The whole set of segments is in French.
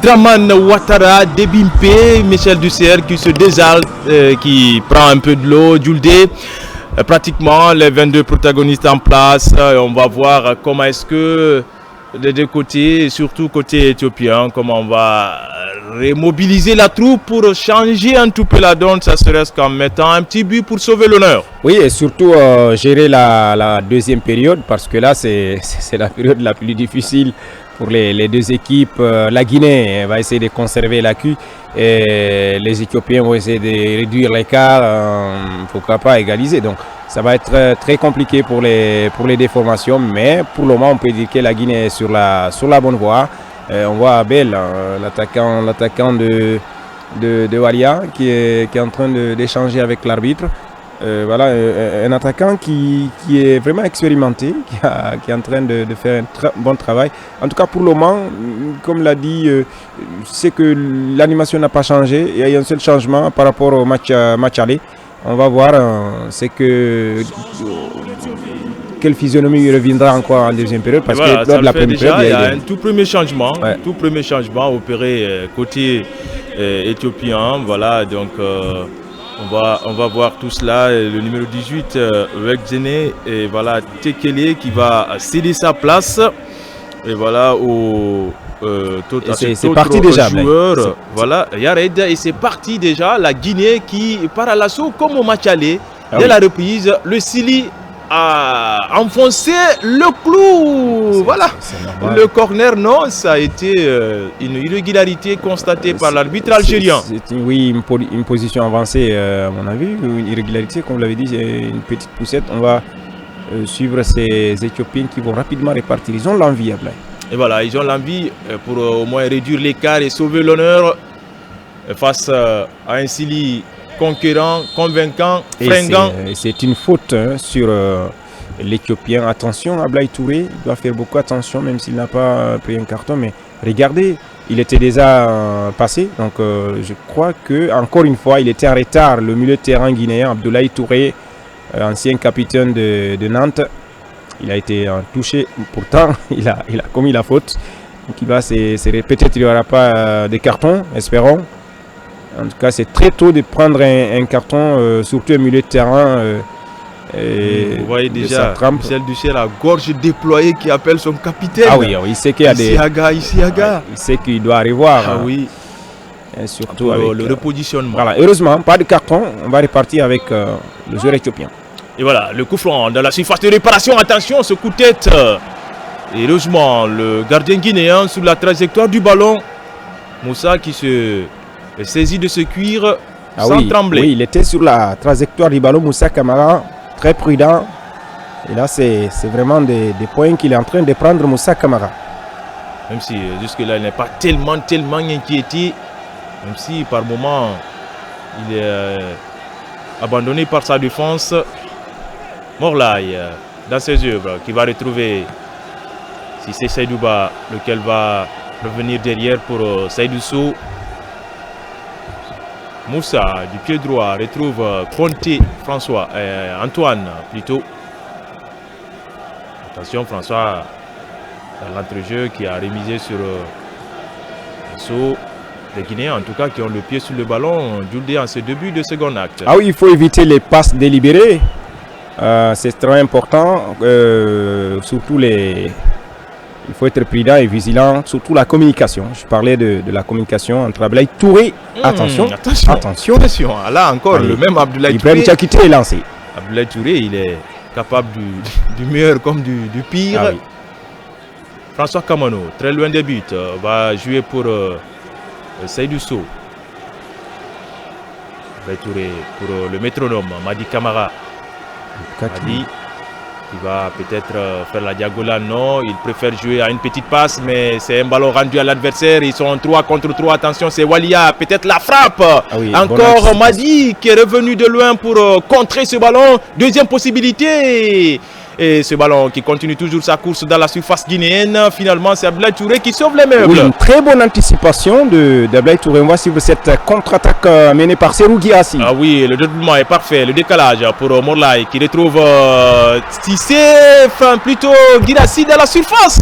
Draman Ouattara, Debimpe, Michel Ducer qui se désale, qui prend un peu de l'eau, Djouldé. Pratiquement les 22 protagonistes en place. On va voir comment est-ce que des deux côtés, surtout côté éthiopien, comment on va remobiliser la troupe pour changer un tout peu la donne, ça serait qu'en mettant un petit but pour sauver l'honneur. Oui, et surtout gérer la deuxième période, parce que là c'est la période la plus difficile pour les deux équipes. La Guinée va essayer de conserver la queue et les Éthiopiens vont essayer de réduire l'écart, pourquoi pas égaliser. Donc ça va être très compliqué pour les déformations, mais pour le moment on peut dire que la Guinée est sur la bonne voie. On voit Abel, l'attaquant de Walia qui est en train d'échanger avec l'arbitre. Voilà, un attaquant qui est vraiment expérimenté, qui est en train de faire un bon travail. En tout cas, pour le moment, comme l'a dit, c'est que l'animation n'a pas changé. Il y a un seul changement par rapport au match aller. On va voir, c'est que quelle physionomie reviendra encore en deuxième période, parce voilà, que lors de la première période, il y a un tout premier changement, opéré côté éthiopien. Voilà, donc on va voir tout cela. Le numéro 18, Wegzene, et voilà Tekele qui va céder sa place. Et voilà c'est parti déjà, joueur. Voilà, Yared, et c'est parti déjà. La Guinée qui part à l'assaut comme au match aller. Dès la reprise, le Sili a enfoncé le clou. Voilà, le corner, non, ça a été une irrégularité constatée par l'arbitre algérien. Oui, une position avancée, à mon avis, une irrégularité, comme vous l'avez dit, une petite poussette. On va suivre ces Éthiopiens qui vont rapidement répartir. Ils ont l'envie, Ablaye. Et voilà, ils ont l'envie pour au moins réduire l'écart et sauver l'honneur face à un Sili conquérant, convaincant, fringant. C'est une faute sur l'Éthiopien. Attention, Ablaye Touré, il doit faire beaucoup attention, même s'il n'a pas pris un carton. Mais regardez, il était déjà passé. Donc je crois que encore une fois, il était en retard. Le milieu de terrain guinéen, Abdoulaye Touré, ancien capitaine de Nantes, il a été touché. Pourtant, il a commis la faute. Donc peut-être qu'il n'y aura pas de carton, espérons. En tout cas, c'est très tôt de prendre un carton, surtout un milieu de terrain. Vous voyez déjà Michel Ducer, la gorge déployée, qui appelle son capitaine. Ah oui, il sait qu'il y a Isiaga. Il sait qu'il doit revoir. Ah oui. Et surtout avec le repositionnement. Voilà, heureusement, pas de carton. On va repartir avec le joueur éthiopien. Et voilà, le coup franc dans la surface de réparation. Attention, ce coup de tête. Et heureusement, le gardien guinéen sous la trajectoire du ballon. Moussa qui se saisit de ce cuir sans trembler. Oui, il était sur la trajectoire du ballon. Moussa Camara, très prudent. Et là, c'est vraiment des points qu'il est en train de prendre, Moussa Camara. Même si jusque-là, il n'est pas tellement inquiété. Même si par moment, il est abandonné par sa défense. Morlaï, dans ses œuvres, qui va retrouver Sissé Seydouba, lequel va revenir derrière pour Seydou Sow. Moussa, du pied droit, retrouve Antoine plutôt. Attention, François, dans l'entrejeu qui a rémisé sur Sow. Les Guinéens, en tout cas, qui ont le pied sur le ballon, Djouldé en ce début de second acte. Ah oui, il faut éviter les passes délibérées. C'est très important. Surtout il faut être prudent et vigilant, surtout la communication. Je parlais de la communication entre Abdoulaye Touré. Attention. Là encore, le même Abdoulaye Touré. Ibrahim Diakité est lancé. Abdoulaye Touré, il est capable du meilleur comme du pire. Ah oui. François Kamano, très loin des buts, va jouer pour Seydou Sow. Abdoulaye Touré pour le métronome, Madi Camara. Madi qui va peut-être faire la diagonale, non, il préfère jouer à une petite passe, mais c'est un ballon rendu à l'adversaire. Ils sont 3 contre 3, attention, c'est Walia, peut-être la frappe. Encore Madi qui est revenu de loin pour contrer ce ballon. Deuxième possibilité. Et ce ballon qui continue toujours sa course dans la surface guinéenne. Finalement, c'est Abdoulaye Touré qui sauve les meubles. Oui, une très bonne anticipation d'Abdoulaye Touré. On va suivre cette contre-attaque menée par Serou Guirassy. Ah oui, le dédoublement est parfait. Le décalage pour Morlaï qui retrouve Tissé, plutôt Guirassy dans la surface.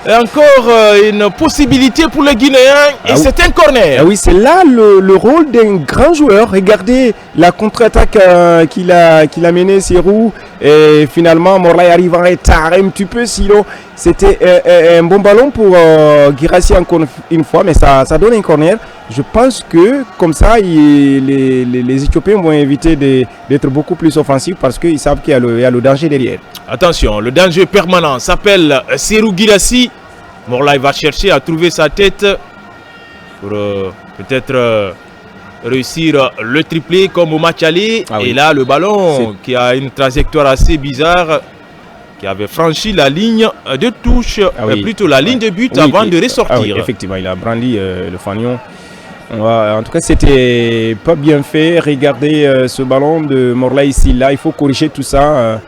encore une possibilité pour les Guinéens et c'est un corner. Ah oui, c'est là le rôle d'un grand joueur. Regardez la contre-attaque qu'il a menée, Serhou. Et finalement, Morlaï arrive en retard un petit peu. Sinon, c'était un bon ballon pour Guirassy encore une fois, mais ça donne un corner. Je pense que comme ça, les Éthiopiens vont éviter d'être beaucoup plus offensifs parce qu'ils savent qu'il y a le danger derrière. Attention, le danger permanent s'appelle Serhou Guirassy. Morlaï va chercher à trouver sa tête pour peut-être réussir le triplé comme au match aller. Et là, le ballon qui a une trajectoire assez bizarre, qui avait franchi la ligne de touche, plutôt la ligne de but avant de ressortir. Effectivement, il a brandi le fanion. En tout cas, c'était pas bien fait. Regardez ce ballon de Morlaï ici, là, il faut corriger tout ça.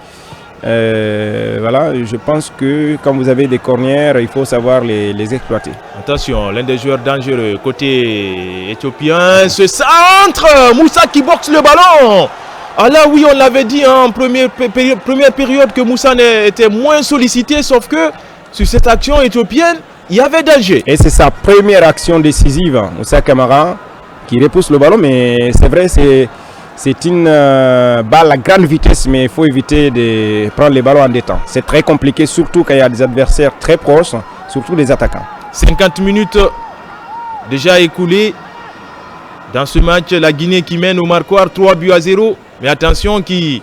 Voilà, je pense que quand vous avez des cornières, il faut savoir les exploiter. Attention, l'un des joueurs dangereux côté éthiopien, ce centre, Moussa qui boxe le ballon. Ah là oui, on l'avait dit en première période que Moussa était moins sollicité, sauf que sur cette action éthiopienne, il y avait danger. Et c'est sa première action décisive, Moussa Camara, qui repousse le ballon, mais c'est vrai, c'est une balle à grande vitesse, mais il faut éviter de prendre les ballons en détente. C'est très compliqué, surtout quand il y a des adversaires très proches, surtout des attaquants. 50 minutes déjà écoulées dans ce match. La Guinée qui mène au marquoir 3-0. Mais attention, qui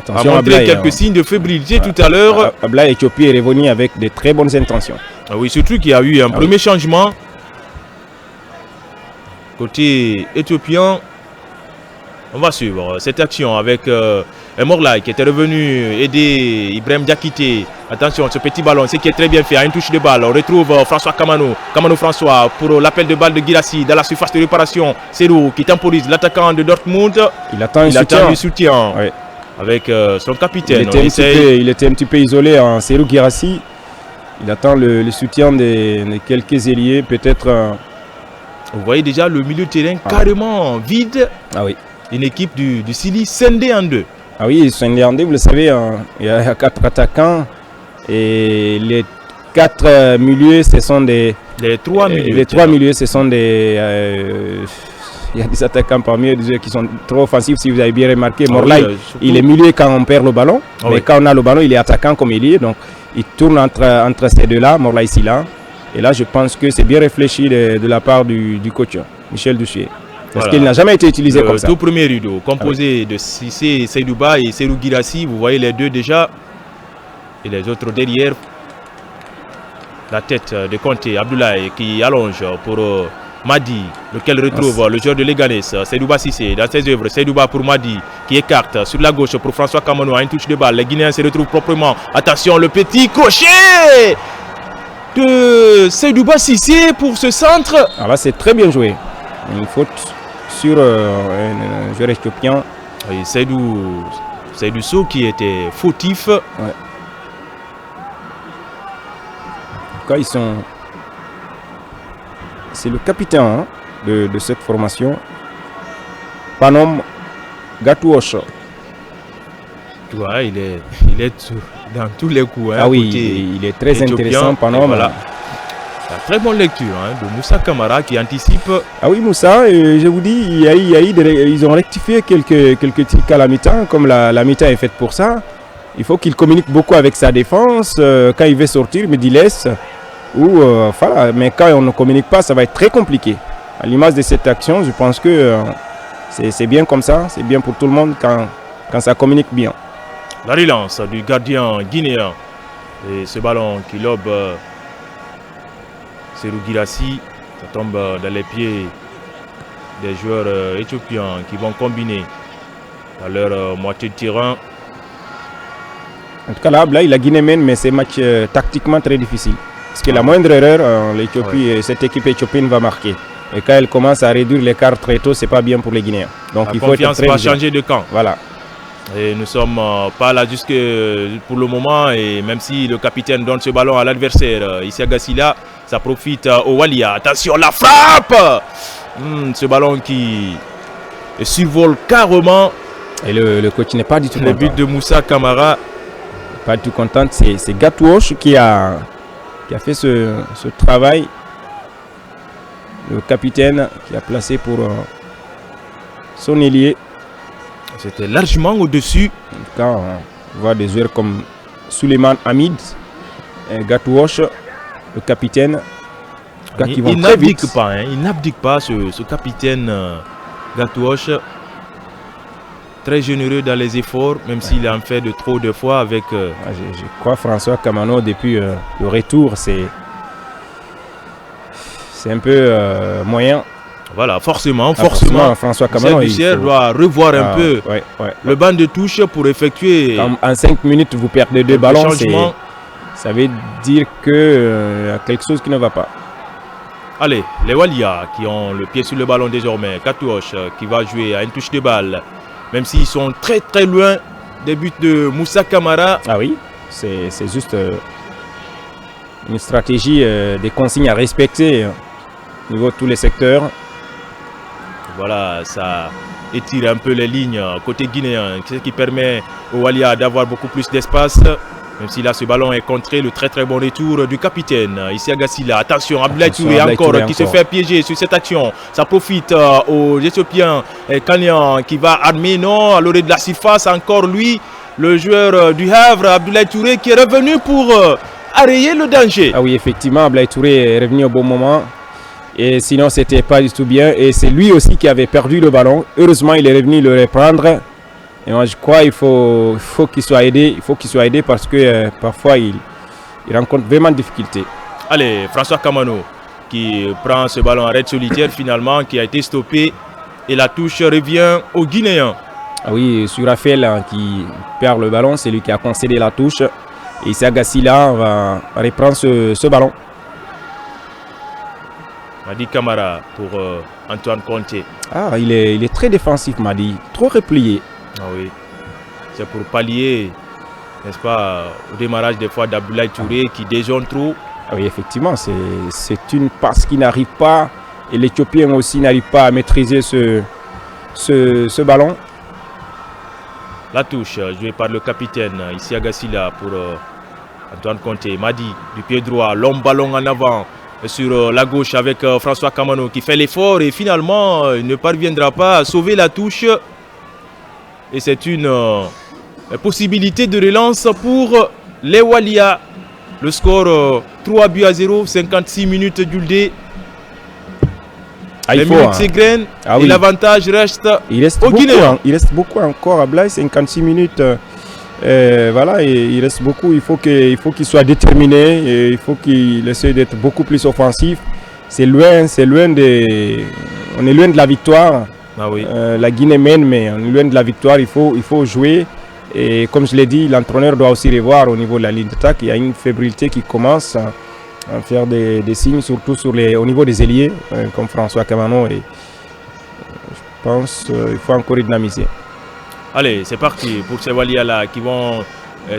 a montré quelques signes de fébrilité tout à l'heure. Ablaye Éthiopie est revenu avec de très bonnes intentions. Ah oui, surtout qu'il y a eu un premier changement côté éthiopien. On va suivre cette action avec Morlaï qui était revenu aider Ibrahim Diakité. Attention, ce petit ballon, c'est qui est très bien fait. À une touche de balle, on retrouve François Kamano. Kamano François pour l'appel de balle de Guirassy dans la surface de réparation. Serhou qui temporise l'attaquant de Dortmund. Il attend du soutien avec son capitaine. Il était un petit peu isolé en Serhou Guirassy. Il attend le soutien de quelques ailiers, peut-être. Vous voyez déjà le milieu de terrain carrément vide. Ah oui. Une équipe du Sili scindée en deux. Ah oui, scindée en deux, vous le savez, il y a 4 attaquants et les 4 milieux, ce sont des... Les 3 milieux. Les 3 milieux, ce sont des... il y a des attaquants parmi eux qui sont trop offensifs, si vous avez bien remarqué. Morlaï, il est milieu quand on perd le ballon, mais quand on a le ballon, il est attaquant comme ailier. Donc, il tourne entre ces deux-là, Morlaï ici là. Et là, je pense que c'est bien réfléchi de la part du coach, Michel Douchier. Parce qu'il n'a jamais été utilisé comme ça. Tout premier rideau, composé de Cissé, Seydouba et Serhou Guirassy. Vous voyez les deux déjà. Et les autres derrière. La tête de Conté, Abdoulaye qui allonge pour Madi, lequel retrouve le joueur de Leganés, Seydouba Cissé dans ses œuvres. Seydouba pour Madi qui écarte sur la gauche pour François Kamano à une touche de balle. Les Guinéens se retrouvent proprement. Attention, le petit crochet de Seydouba Cissé pour ce centre. Alors là, c'est très bien joué. Une faute sur un joueur éthiopien. Oui, Seydou Sow qui était fautif. Ouais. En tout cas, c'est le capitaine de cette formation, Panom Gatouosh. Tu vois, il est dans tous les coups. Ah oui, il est très intéressant, Panom. Voilà. La très bonne lecture de Moussa Camara qui anticipe. Ah oui, Moussa, je vous dis, ils ont rectifié quelques tirs à la mi-temps, comme la mi-temps est faite pour ça. Il faut qu'il communique beaucoup avec sa défense. Quand il veut sortir, il me dit laisse. Voilà. Mais quand on ne communique pas, ça va être très compliqué. À l'image de cette action, je pense que c'est bien comme ça. C'est bien pour tout le monde quand ça communique bien. La relance du gardien guinéen. Et ce ballon qui lobe Serhou Guirassy, ça tombe dans les pieds des joueurs éthiopiens qui vont combiner à leur moitié de terrain. En tout cas là, la Guinée mène, mais c'est un match tactiquement très difficile. Parce que la moindre erreur, cette équipe éthiopienne va marquer. Et quand elle commence à réduire l'écart très tôt, c'est pas bien pour les Guinéens. Donc il faut être très va changer de camp. Voilà. Et nous ne sommes pas là jusque pour le moment. Et même si le capitaine donne ce ballon à l'adversaire, Issa Gassila, ça profite au Walia. Attention, la frappe! Ce ballon qui survole carrément. Et le coach n'est pas du tout content. Le but de Moussa Camara. Pas du tout content. C'est Gatouosh qui a qui a fait ce travail. Le capitaine qui a placé pour son ailier. C'était largement au-dessus. En tout cas, on voit des joueurs comme Suleiman Hamid, Gatouoche, le capitaine. Il n'abdique pas, hein. Il n'abdique pas, ce capitaine Gatouoche. Très généreux dans les efforts, même s'il en fait de trop de fois avec... Je crois François Kamano, depuis le retour, c'est un peu moyen. Voilà, forcément. François Kamano doit revoir un peu le banc de touche pour effectuer... En 5 minutes, vous perdez 2 ballons, ça veut dire qu'il y a quelque chose qui ne va pas. Allez, les Walia qui ont le pied sur le ballon désormais. Gatouoche qui va jouer à une touche de balle. Même s'ils sont très très loin des buts de Moussa Camara. Ah oui, c'est juste une stratégie des consignes à respecter au niveau de tous les secteurs. Voilà, ça étire un peu les lignes côté guinéen, ce qui permet au Walia d'avoir beaucoup plus d'espace. Même si là ce ballon est contré, le très très bon retour du capitaine ici à Gassila. Attention, Abdoulaye Touré encore qui se fait piéger sur cette action. Ça profite aux Éthiopiens. Kanyan qui va armer, non, à l'orée de la surface. Encore lui, le joueur du Havre, Abdoulaye Touré, qui est revenu pour arrayer le danger. Ah oui, effectivement, Abdoulaye Touré est revenu au bon moment. Et sinon, c'était pas du tout bien. Et c'est lui aussi qui avait perdu le ballon. Heureusement, il est revenu le reprendre. Et moi, je crois qu'il faut qu'il soit aidé. Il faut qu'il soit aidé parce que parfois, il rencontre vraiment de difficultés. Allez, François Kamano qui prend ce ballon en raid solitaire finalement, qui a été stoppé. Et la touche revient au Guinéen. Ah oui, sur Raphaël qui perd le ballon, c'est lui qui a concédé la touche. Et Issa Gassila va reprendre ce ballon. Madi Camara pour Antoine Conté. Ah, il est très défensif, Madi. Trop replié. Ah oui, c'est pour pallier, n'est-ce pas, au démarrage des fois d'Abdoulaye Touré qui dézone trop. Ah oui, effectivement, c'est une passe qui n'arrive pas. Et l'Éthiopien aussi n'arrive pas à maîtriser ce ballon. La touche jouée par le capitaine ici à Gassila pour Antoine Conté. Madi du pied droit, long ballon en avant sur la gauche avec François Kamano qui fait l'effort et finalement il ne parviendra pas à sauver la touche. Et c'est une possibilité de relance pour les Walia. Le score 3-0, 56 minutes d'Uldé. Les minutes s'égrènent et l'avantage reste au Guinéen. Il reste beaucoup encore à Blaise, 56 minutes. Voilà, et il reste beaucoup. Il faut qu'il soit déterminé. Et il faut qu'il essaie d'être beaucoup plus offensif. On est loin de la victoire. Ah oui. La Guinée mène, mais on est loin de la victoire. Il faut jouer. Et comme je l'ai dit, l'entraîneur doit aussi revoir au niveau de la ligne d'attaque. Il y a une fébrilité qui commence à faire des signes, surtout au niveau des ailiers, comme François Kamano. Et je pense qu'il faut encore dynamiser. Allez, c'est parti pour ces Walia-là qui vont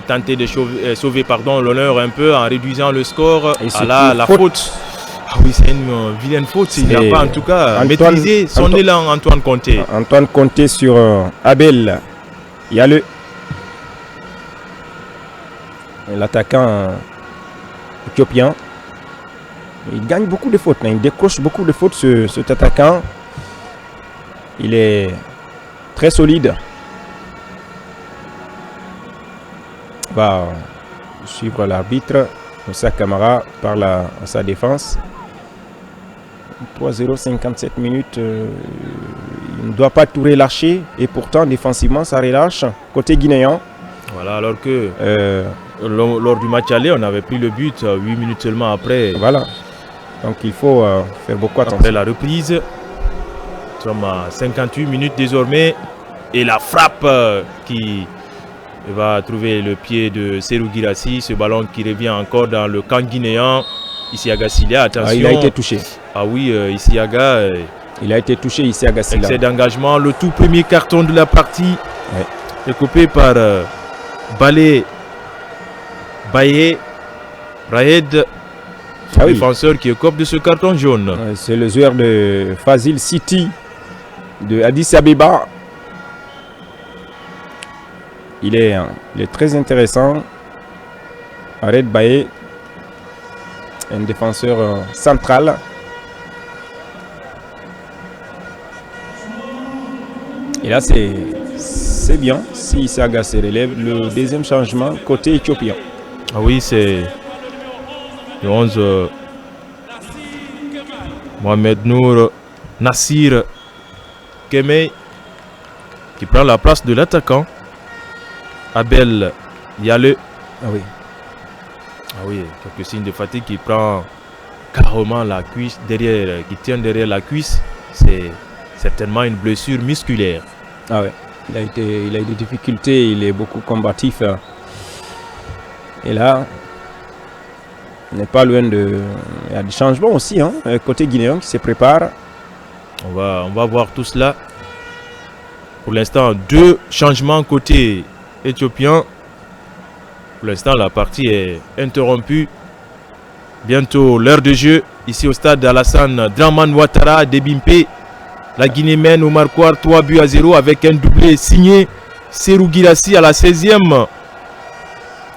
tenter de sauver l'honneur un peu en réduisant le score. La faute. Ah oui, c'est une vilaine faute. Il n'a pas en tout cas maîtrisé son élan, Antoine Conté. Antoine Conté sur Abel. Il y a l'attaquant éthiopien. Il gagne beaucoup de fautes. Il décroche beaucoup de fautes, cet attaquant. Il est très solide. Il va suivre l'arbitre. Moussa Camara parle à sa défense. 3-0, 57 minutes. Il ne doit pas tout relâcher. Et pourtant, défensivement, ça relâche. Côté guinéen. Voilà, alors que lors du match aller, on avait pris le but 8 minutes seulement après. Voilà. Donc il faut faire beaucoup attention. Après la reprise, nous sommes à 58 minutes désormais. Et la frappe qui va trouver le pied de Serou Girassi. Ce ballon qui revient encore dans le camp guinéen. Ici à Gassila, attention. Il a été touché. Ah oui, ici à il a été touché ici à Gassila. Excès d'engagement, le tout premier carton de la partie. Ouais. Est coupé par Balé Baye Raed, défenseur qui écope de ce carton jaune. Ouais, c'est le joueur de Fazil City de Addis Abeba. Il est très intéressant. Raed Baye. un défenseur central. Et là, c'est bien si Issaga se relève. Le deuxième changement côté éthiopien. Ah oui, c'est le 11 Mohamed Nour Nassir Kemei qui prend la place de l'attaquant Abel Yale. Ah oui. Ah oui, quelques signes de fatigue qui prend carrément la cuisse derrière, qui tient derrière la cuisse. C'est certainement une blessure musculaire. Ah ouais. Il a eu des difficultés, il est beaucoup combatif. Et là, on n'est pas loin de... Il y a des changements aussi, hein, côté guinéen qui se prépare. On va voir tout cela. Pour l'instant, 2 changements côté éthiopien. Pour l'instant, la partie est interrompue. Bientôt l'heure de jeu ici au stade Alassane Dramane Ouattara d'Ebimpe. La Guinée mène au marquoir 3-0 avec un doublé signé Serou Girassi à la 16e.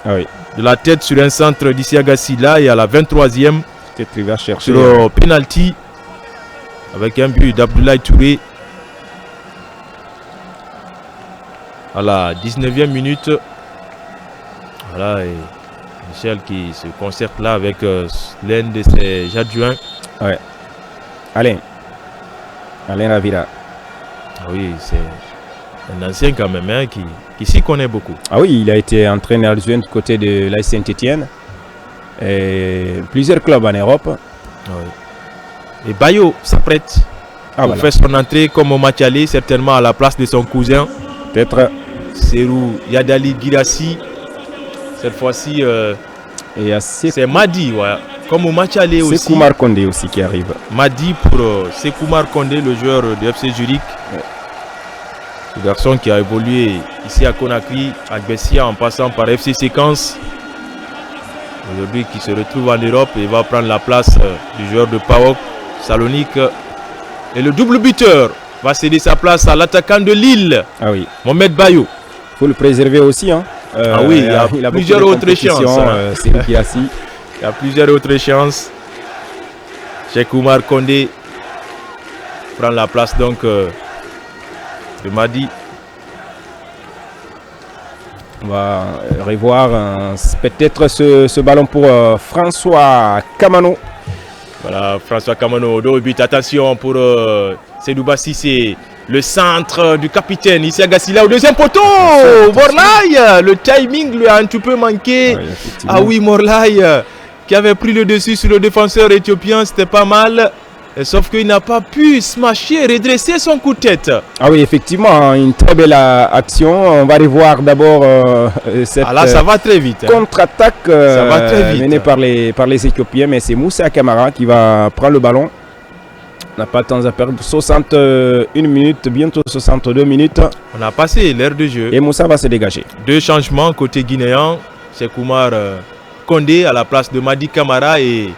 Ah oui. De la tête sur un centre d'Isiaga Silla et à la 23e. Peut-être qu'il va chercher. Sur penalty avec un but d'Abdoulaye Touré. À la 19e minute. Voilà, et Michel qui se concerte là avec l'un de ses adjoints. Ouais. Alain Ravira. Ah oui, c'est un ancien quand même hein, qui s'y connaît beaucoup. Ah oui, il a été entraîneur adjoint du côté de l'AS Saint-Étienne. Et plusieurs clubs en Europe. Ah oui. Et Bayo s'apprête pour faire son entrée comme au match aller, certainement à la place de son cousin. Peut-être. Serou Yadali Girassi. Cette fois-ci, c'est Madi, ouais. Comme au match aller aussi. C'est Koumar Kondé aussi qui arrive. Madi pour Koumar Kondé, le joueur de FC Zurich. Ouais. Ce garçon qui a évolué ici à Conakry, à Bessia, en passant par FC Séquence. Aujourd'hui, qui se retrouve en Europe et va prendre la place du joueur de PAOK, Salonique. Et le double buteur va céder sa place à l'attaquant de Lille, Mohamed Bayo. Il faut le préserver aussi, hein. Ah oui, il a plusieurs autres chances. Il y a plusieurs autres chances. Cheikh Oumar Kondé prend la place donc de Madi. On va revoir peut-être ce ballon pour François Kamano. Voilà, François Kamano, au but. Attention pour Seydouba Sissé. Le centre du capitaine ici à Gassila au deuxième poteau. Morlaï, le timing lui a un petit peu manqué. Ouais, ah oui, Morlaï qui avait pris le dessus sur le défenseur éthiopien, c'était pas mal. Sauf qu'il n'a pas pu smasher, redresser son coup de tête. Ah oui, effectivement, une très belle action. On va revoir d'abord cette là, ça va très vite, contre-attaque menée par les Éthiopiens. Mais c'est Moussa Camara qui va prendre le ballon. On n'a pas de temps à perdre. 61 minutes, bientôt 62 minutes. On a passé l'heure de jeu. Et Moussa va se dégager. 2 changements côté guinéen. C'est Koumar Kondé à la place de Madi Camara et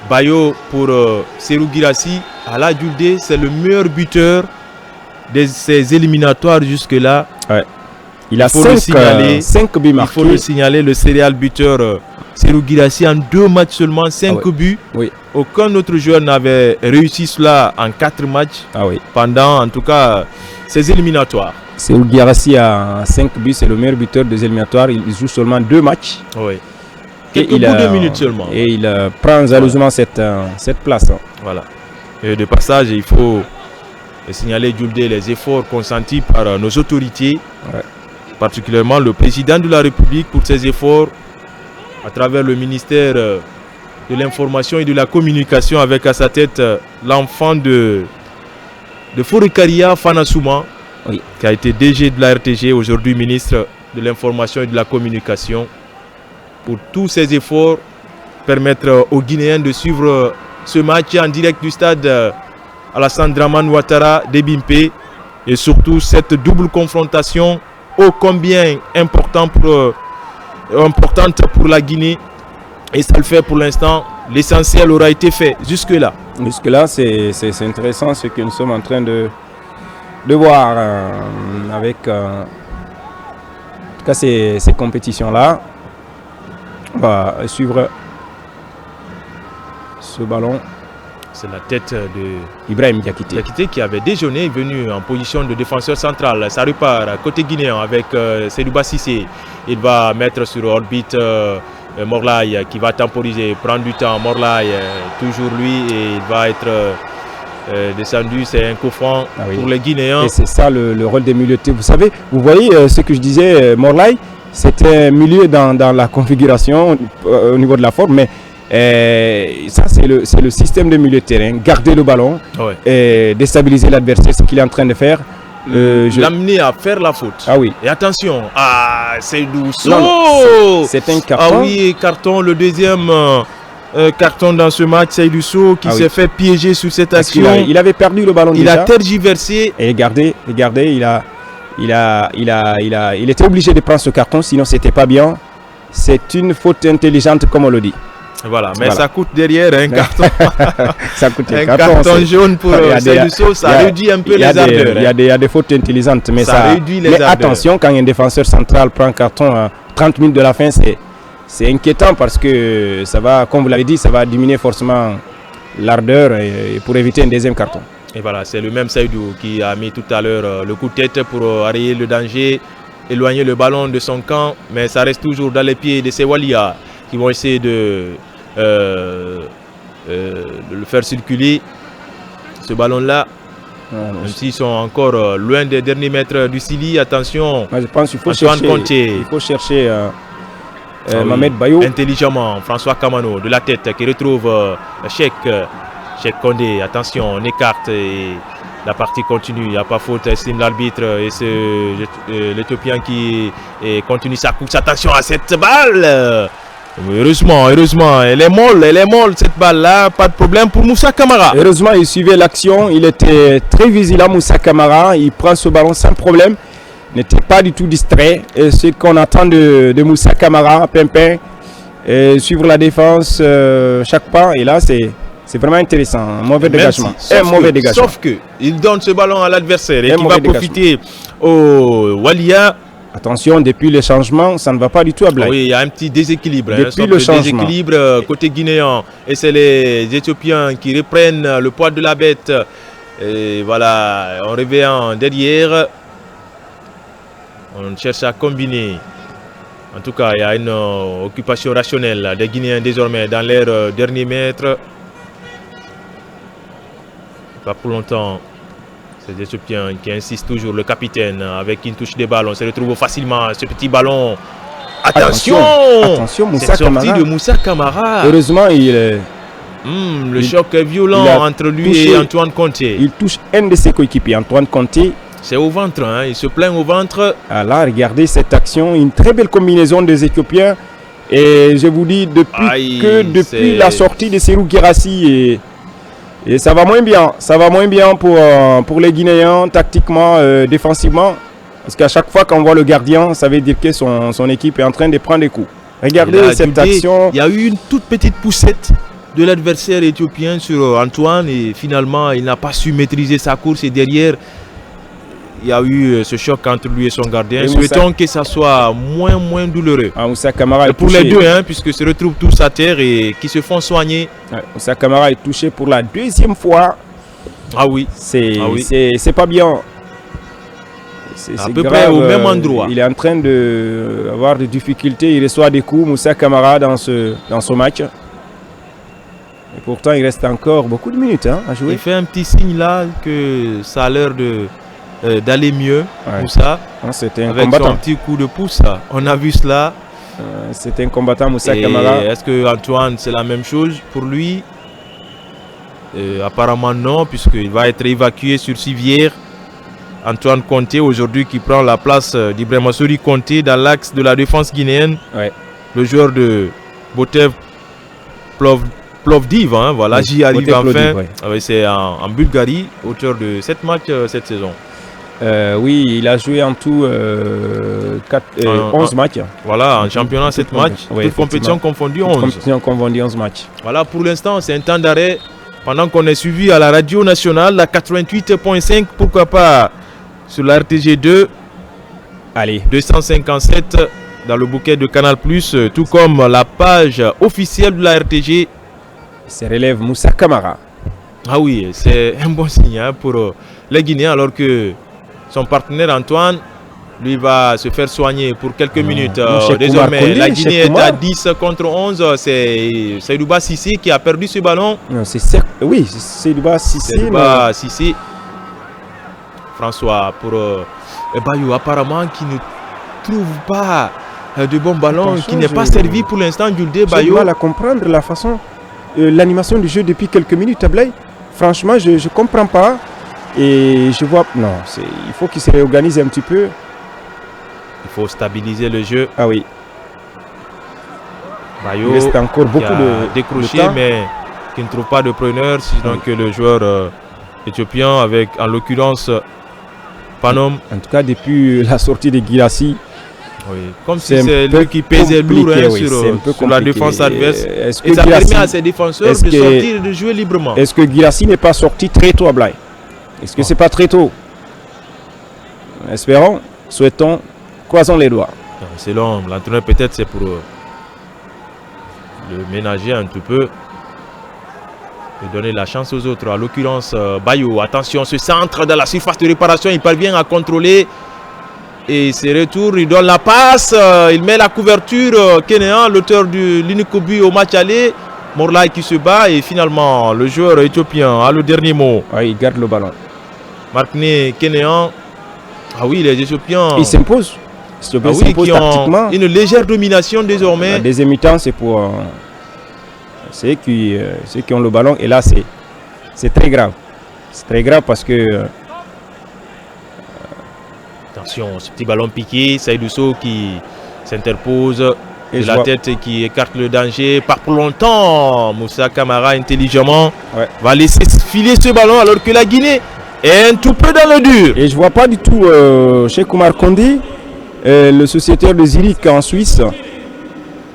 Bayo pour Serou Girassi. Ala Djoudé, c'est le meilleur buteur de ces éliminatoires jusque-là. Ouais. Il a 5 buts marqués. Il faut le signaler, le serial buteur Serou Girassi en 2 matchs seulement, 5 buts. Oui. Aucun autre joueur n'avait réussi cela en 4 matchs pendant en tout cas ces éliminatoires. Serou Girassi a 5 buts, c'est le meilleur buteur des éliminatoires. Il joue seulement 2 matchs. Oui. Quelques bouts de minutes seulement. Et il prend jalousement cette place. Voilà. Et de passage, il faut signaler Djoudé les efforts consentis par nos autorités, particulièrement le président de la République pour ses efforts à travers le ministère de l'information et de la communication avec à sa tête l'enfant de Forikaria Fana Souma, qui a été DG de la RTG, aujourd'hui ministre de l'information et de la communication. Pour tous ces efforts, permettre aux Guinéens de suivre ce match en direct du stade Alassane Dramane Ouattara d'Ebimpe et surtout cette double confrontation ô combien importante pour la Guinée. Et ça le fait pour l'instant, l'essentiel aura été fait jusque-là. Jusque-là, c'est intéressant ce que nous sommes en train de voir avec en tout cas ces compétitions-là. On va suivre ce ballon. C'est la tête de Ibrahim Diakité. Diakité qui avait déjeuné, venu en position de défenseur central. Ça repart côté guinéen avec Seydouba Cissé. Il va mettre sur orbite Morlaï qui va temporiser, prendre du temps. Morlaï, toujours lui, et il va être descendu. C'est un coup franc pour les Guinéens. Et c'est ça le rôle des milieux de terrain. Vous savez, vous voyez ce que je disais, Morlaï, c'était un milieu dans la configuration au niveau de la forme, mais ça c'est le système de milieu de terrain. Garder le ballon, et déstabiliser l'adversaire, ce qu'il est en train de faire. L'amener à faire la faute. Ah oui. Et attention, Seydou Sow. C'est un carton. Ah oui, carton, le deuxième carton dans ce match. Seydou Sow qui s'est fait piéger sur cette action. Il avait perdu le ballon. Il a tergiversé. Et regardez, il était obligé de prendre ce carton, sinon c'était pas bien. C'est une faute intelligente, comme on le dit. Voilà, mais ça coûte derrière un carton. Ça coûte un carton jaune pour Seydou Sow, ça réduit un peu les ardeurs. Il y a des fautes intelligentes, mais ça réduit les ardeurs. Attention, quand un défenseur central prend un carton à 30 minutes de la fin, c'est inquiétant parce que ça va, comme vous l'avez dit, ça va diminuer forcément l'ardeur pour éviter un deuxième carton. Et voilà, c'est le même Seydou qui a mis tout à l'heure le coup de tête pour arrêter le danger, éloigner le ballon de son camp, mais ça reste toujours dans les pieds de ces Walia qui vont essayer de le faire circuler, ce ballon-là, même s'ils sont encore loin des derniers mètres du Sili. Attention, je pense qu'il faut chercher Mohamed Bayou. Intelligemment, François Kamano de la tête qui retrouve Cheikh Condé. Attention, on écarte et la partie continue. Il n'y a pas faute, estime l'arbitre. Et c'est l'Éthiopien qui continue sa course. Attention à cette balle. Heureusement, elle est molle cette balle-là. Pas de problème pour Moussa Camara. Heureusement, il suivait l'action. Il était très vigilant, Moussa Camara. Il prend ce ballon sans problème. Il n'était pas du tout distrait. Et ce qu'on attend de Moussa Camara, Pimpin, suivre la défense chaque pas. Et là, c'est vraiment intéressant. Un mauvais dégagement. Sauf qu'il donne ce ballon à l'adversaire et qui va profiter au Walia. Attention, depuis le changement, ça ne va pas du tout à Blaye. Oui, il y a un petit déséquilibre. Depuis le changement. Déséquilibre côté guinéen. Et c'est les Éthiopiens qui reprennent le poids de la bête. Et voilà, on revient derrière. On cherche à combiner. En tout cas, il y a une occupation rationnelle des Guinéens désormais dans leur dernier mètre. Pas pour longtemps. C'est des Éthiopiens qui insistent toujours, le capitaine, avec une touche de ballon. On se retrouve facilement ce petit ballon. Attention, Moussa Camara. De Moussa Camara. Heureusement, le choc est violent entre lui et Antoine Conté. Il touche un de ses coéquipiers, Antoine Conté. C'est au ventre, hein. Il se plaint au ventre. Là, regardez cette action, une très belle combinaison des Éthiopiens. Et je vous dis, depuis la sortie de Serhou Guirassy et ça va moins bien pour les Guinéens, tactiquement, défensivement. Parce qu'à chaque fois qu'on voit le gardien, ça veut dire que son équipe est en train de prendre des coups. Regardez cette action. Il y a eu une toute petite poussette de l'adversaire éthiopien sur Antoine. Et finalement, il n'a pas su maîtriser sa course. Et derrière, il y a eu ce choc entre lui et son gardien. Souhaitons que ça soit moins douloureux. Moussa Camara est pour touché. Les deux, puisque se retrouvent tous à terre et qui se font soigner. Moussa Camara est touché pour la deuxième fois. Ah oui. C'est pas bien. C'est à peu près au même endroit. Il est en train d'avoir des difficultés. Il reçoit des coups, Moussa Camara, dans ce match. Et pourtant, il reste encore beaucoup de minutes à jouer. Il fait un petit signe là que ça a l'air d'aller mieux pour ça. C'était un avec combattant. Son petit coup de pouce, on a vu cela. C'était un combattant, Moussa Camara. Est-ce que Antoine, c'est la même chose pour lui? Apparemment non, puisqu'il va être évacué sur civière. Antoine Conté aujourd'hui qui prend la place d'Ibrahima Sori Conté dans l'axe de la défense guinéenne. Le joueur de Botev Plovdiv, voilà, j'y arrive enfin. C'est en Bulgarie, auteur de 7 matchs cette saison. Oui, il a joué en tout 11 matchs. Voilà, en championnat 7 matchs, toutes compétitions confondues 11. Compétitions confondues 11 matchs. Voilà, pour l'instant, c'est un temps d'arrêt. Pendant qu'on est suivi à la radio nationale, la 88.5, pourquoi pas sur la RTG 2. Allez. 257 dans le bouquet de Canal+, tout comme la page officielle de la RTG. Se relève Moussa Camara. Ah oui, c'est un bon signe hein, pour les Guinéens, alors que son partenaire Antoine, lui, va se faire soigner pour quelques minutes. Désormais, la Guinée est à 10 contre 11. C'est Seydouba Sissé qui a perdu ce ballon. Oui, c'est Seydouba Sissé. Seydouba Sissé. François pour Bayou, apparemment, qui ne trouve pas de bons ballons, qui n'est pas servi pour l'instant. Juldé Bayou. Je dois la comprendre, la façon, l'animation du jeu depuis quelques minutes, Ablaye. Franchement, je ne comprends pas. Et je vois, non, il faut qu'il se réorganise un petit peu. Il faut stabiliser le jeu. Ah oui. Bayo, il reste encore beaucoup de décroché, mais qui ne trouve pas de preneur, sinon que le joueur éthiopien, avec en l'occurrence Panom. En tout cas, depuis la sortie de Guirassy. Oui. Comme si c'est lui qui pesait lourd sur la défense adverse. Et ça permet à ses défenseurs de sortir et de jouer librement. Est-ce que Guirassy n'est pas sorti très tôt à Blaye? Est-ce que c'est pas très tôt? Espérons, souhaitons. Croisons les doigts. Selon l'entraîneur, peut-être c'est pour le ménager un petit peu et donner la chance aux autres. En l'occurrence, Bayou, attention, ce centre dans la surface de réparation, il parvient à contrôler et ses retours, il donne la passe, il met la couverture. Kenéan, l'auteur de l'unique but au match aller, Morlaï qui se bat et finalement le joueur éthiopien a le dernier mot. Ouais, il garde le ballon. Markné Kenéan, ah oui, les Éthiopiens. Ils s'imposent. Qui ont une légère domination désormais. La deuxième mi-temps, c'est pour ceux qui ont le ballon. Et là, c'est très grave. C'est très grave parce que... attention, ce petit ballon piqué, Seydou Sow qui s'interpose de la tête et qui écarte le danger. Pas pour longtemps, Moussa Camara intelligemment va laisser filer ce ballon alors que la Guinée est un tout peu dans le dur. Et je vois pas du tout Cheikh Oumar Kondé, le sociétaire de Zurich en Suisse.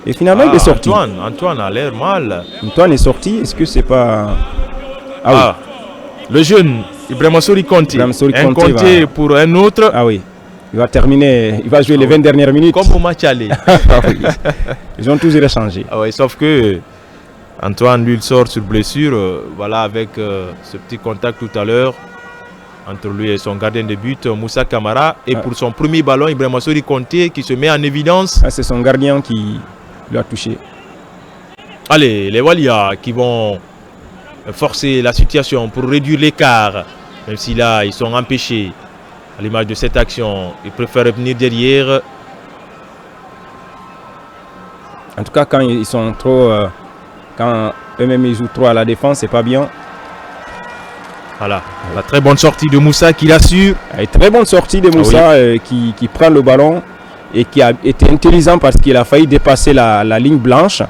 Et finalement, il est sorti. Antoine a l'air mal. Antoine est sorti. Est-ce que c'est pas... oui. Le jeune Ibrahima Sori Konté. Un Konté pour un autre. Ah oui. Il va terminer. Il va jouer les 20 dernières minutes. Comme au match aller. Oui. Ils ont tous échangé. Ah oui, sauf que Antoine, lui, il sort sur blessure. Voilà, avec ce petit contact tout à l'heure entre lui et son gardien de but, Moussa Camara. Et pour son premier ballon, Ibrahima Sori Konté qui se met en évidence. C'est son gardien qui lui a touché. Allez, les Walia qui vont forcer la situation pour réduire l'écart. Même si là, ils sont empêchés. À l'image de cette action, ils préfèrent revenir derrière. En tout cas, quand ils sont trop... quand eux-mêmes ils jouent trop à la défense, c'est pas bien. Voilà, la très bonne sortie de Moussa qui l'assure. Très bonne sortie de Moussa qui prend le ballon et qui a été intelligent parce qu'il a failli dépasser la ligne blanche.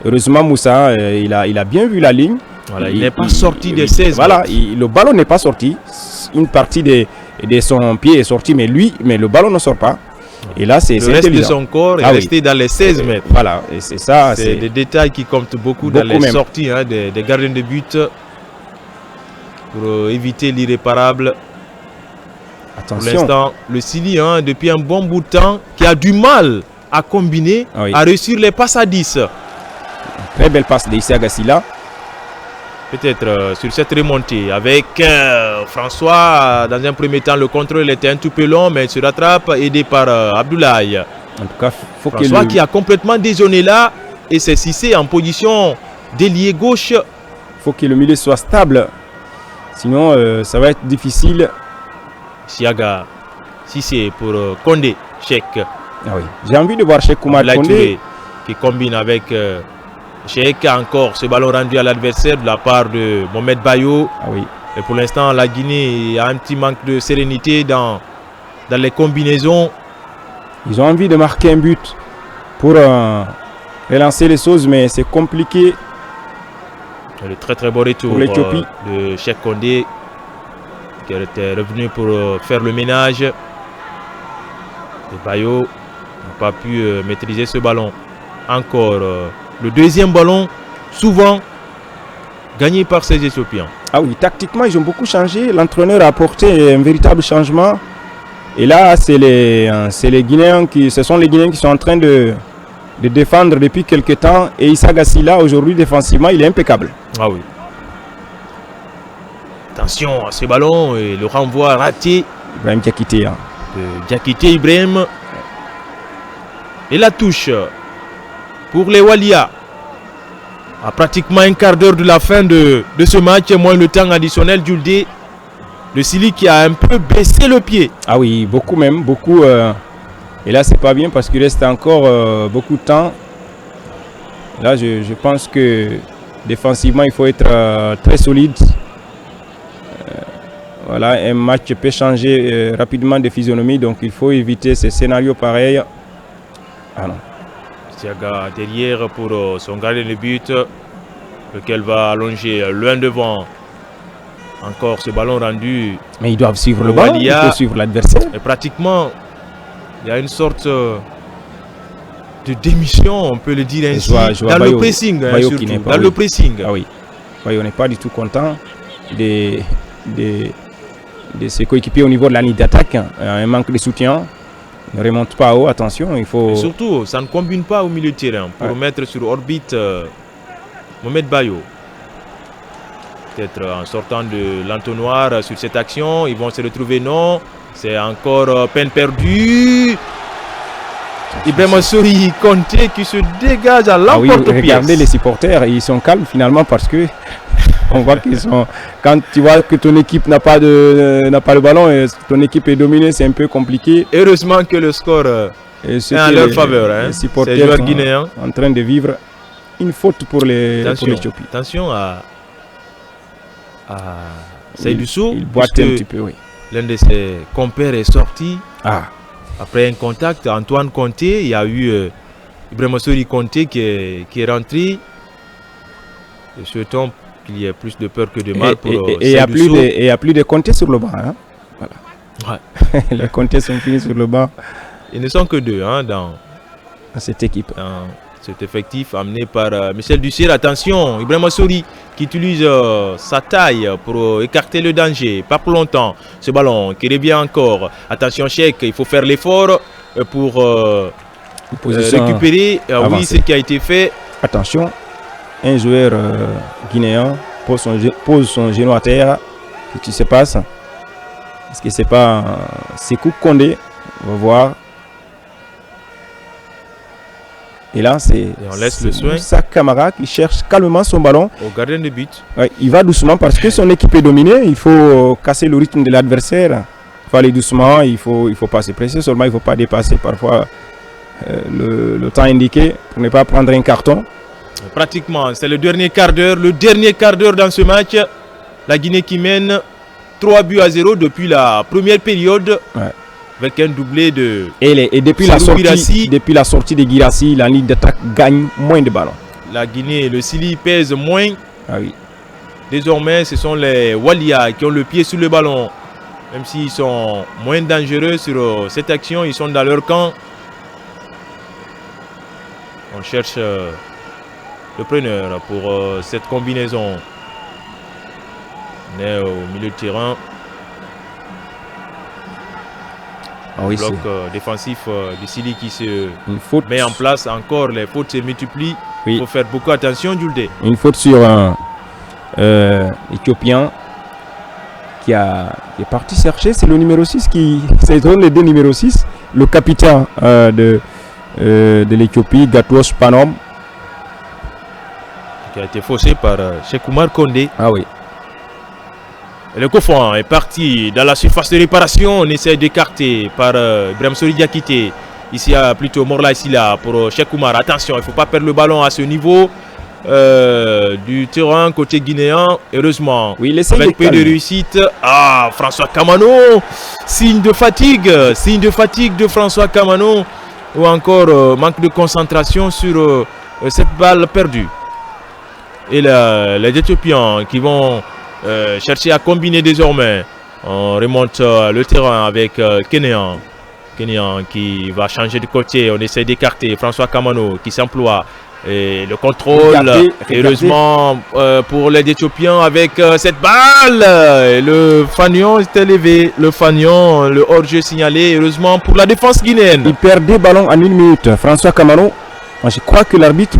Heureusement, Moussa, il a bien vu la ligne. Voilà, il n'est pas sorti des 16. Voilà, le ballon n'est pas sorti. Une partie de son pied est sortie, mais le ballon ne sort pas. Et là, c'est le reste de son corps est resté dans les 16 mètres. Voilà, et c'est ça. C'est des détails qui comptent beaucoup dans les sorties des gardiens de but pour éviter l'irréparable. Pour l'instant, le Sili, depuis un bon bout de temps, qui a du mal à combiner, à réussir les passes à 10. Très belle passe d'Issa Gassila. Peut-être sur cette remontée avec François. Dans un premier temps, le contrôle était un tout peu long, mais il se rattrape, aidé par Abdoulaye. En tout cas, François qui a complètement dézonné là, et c'est Cissé en position d'ailier gauche. Il faut que le milieu soit stable, sinon ça va être difficile. Siaga, Cissé pour Kondé, Cheikh. Ah oui. J'ai envie de voir Cheikh Oumar Kondé qui combine avec Cheikh. Encore ce ballon rendu à l'adversaire de la part de Mohamed Bayo. Ah oui. Et pour l'instant, la Guinée a un petit manque de sérénité dans les combinaisons. Ils ont envie de marquer un but pour relancer les choses, mais c'est compliqué. Le très très beau retour de Cheikh Kondé qui était revenu pour faire le ménage. Et Bayo n'a pas pu maîtriser ce ballon. Encore le deuxième ballon, souvent gagné par ces Éthiopiens. Ah oui, tactiquement, ils ont beaucoup changé. L'entraîneur a apporté un véritable changement. Et là, ce sont les Guinéens qui sont en train de de défendre depuis quelques temps. Et Issa Gassila, aujourd'hui, défensivement, il est impeccable. Ah oui. Attention à ce ballon et le renvoi raté Ibrahim Diakité. de Diakité Ibrahim. Et la touche pour les Walia. À pratiquement un quart d'heure de la fin de ce match, moins le temps additionnel, Djuldé. Le Sili qui a un peu baissé le pied. Ah oui, beaucoup même, beaucoup. Et là, c'est pas bien parce qu'il reste encore beaucoup de temps. Là, je pense que défensivement, il faut être très solide. Voilà, un match peut changer rapidement de physionomie, donc il faut éviter ces scénarios pareils. Ah non. Siaga derrière pour son gardien de but, lequel va allonger loin devant. Encore ce ballon rendu. Mais ils doivent suivre le ballon, il faut suivre l'adversaire. Et pratiquement, il y a une sorte de démission, on peut le dire ainsi, dans le pressing. Dans le pressing. Ah oui, Bayo n'est pas du tout content de ses coéquipiers au niveau de la ligne d'attaque. Un manque de soutien. Ne remonte pas haut, attention, il faut... Et surtout, ça ne combine pas au milieu de terrain pour mettre sur orbite Mohamed Bayo. Peut-être en sortant de l'entonnoir sur cette action, ils vont se retrouver, non. C'est encore peine perdue. Ibrahim Sori Conté qui se dégage à l'emporte-pièce. Oui, regardez les supporters, ils sont calmes finalement parce que on voit qu'ils sont... Quand tu vois que ton équipe n'a pas le ballon et ton équipe est dominée, c'est un peu compliqué. Heureusement que le score est en leur faveur. Les supporters ces joueurs guinéens en train de vivre une faute pour l'Éthiopie. Attention à Seydou Sow. Il boite un petit peu, oui. L'un de ses compères est sorti. Ah. Après un contact, Antoine Conté, il y a eu Ibrahim Sori Conté qui est rentré. Et souhaitons qu'il y ait plus de peur que de mal pour et il n'y a plus de Conté sur le banc. Hein? Voilà. Ouais. Les Conté sont finis sur le banc. Ils ne sont que deux dans cette équipe. Dans cet effectif amené par Michel Dussier. Attention, Ibrahim Sori qui utilise sa taille pour écarter le danger. Pas pour longtemps. Ce ballon qui revient encore. Attention, Cheikh, il faut faire l'effort pour récupérer. Oui, ce qui a été fait. Attention, un joueur guinéen pose son genou à terre. Qu'est-ce qui se passe? Est-ce que c'est pas Sékou Condé? On va voir. Et là, c'est Moussa Camara qui cherche calmement son ballon. Au gardien de but. Ouais, il va doucement parce que son équipe est dominée. Il faut casser le rythme de l'adversaire. Il faut aller doucement. Il faut pas se presser. Seulement, il ne faut pas dépasser parfois le temps indiqué pour ne pas prendre un carton. Pratiquement, c'est le dernier quart d'heure. Le dernier quart d'heure dans ce match. La Guinée qui mène 3-0 depuis la première période. Ouais. Avec un doublé de... Et depuis la sortie de Guirassy, la ligne d'attaque gagne moins de ballons. La Guinée, le Sili pèse moins. Ah oui. Désormais, ce sont les Walia qui ont le pied sur le ballon. Même s'ils sont moins dangereux sur cette action, ils sont dans leur camp. On cherche le preneur pour cette combinaison. On est au milieu de terrain. Ah oui, bloc défensif du Sili qui se met en place encore, les fautes se multiplient. Oui. Il faut faire beaucoup attention, Djuldé. Une faute sur un Éthiopien qui est parti chercher, c'est le numéro 6 c'est les deux numéro 6, le capitaine de l'Éthiopie, Gatouos Panom. Qui a été faussé par Cheikh Oumar Condé. Ah oui. Et le coup franc est parti dans la surface de réparation. On essaie d'écarter par Ibrahim Sori Diakité. Ici, il y a plutôt Morla Silla pour Cheikh Oumar. Attention, il ne faut pas perdre le ballon à ce niveau du terrain côté guinéen. Heureusement, oui, avec peu de réussite. Ah, François Kamano. Signe de fatigue de François Kamano. Ou encore manque de concentration sur cette balle perdue. Et les Éthiopiens qui vont... chercher à combiner désormais. On remonte le terrain avec Kenéan qui va changer de côté. On essaie d'écarter François Kamano qui s'emploie. Et le contrôle, heureusement pour les Éthiopiens avec cette balle. Et le fanion est élevé. Le hors-jeu signalé. Heureusement pour la défense guinéenne. Il perd 2 ballons en 1 minute. François Kamano. Moi, je crois que l'arbitre,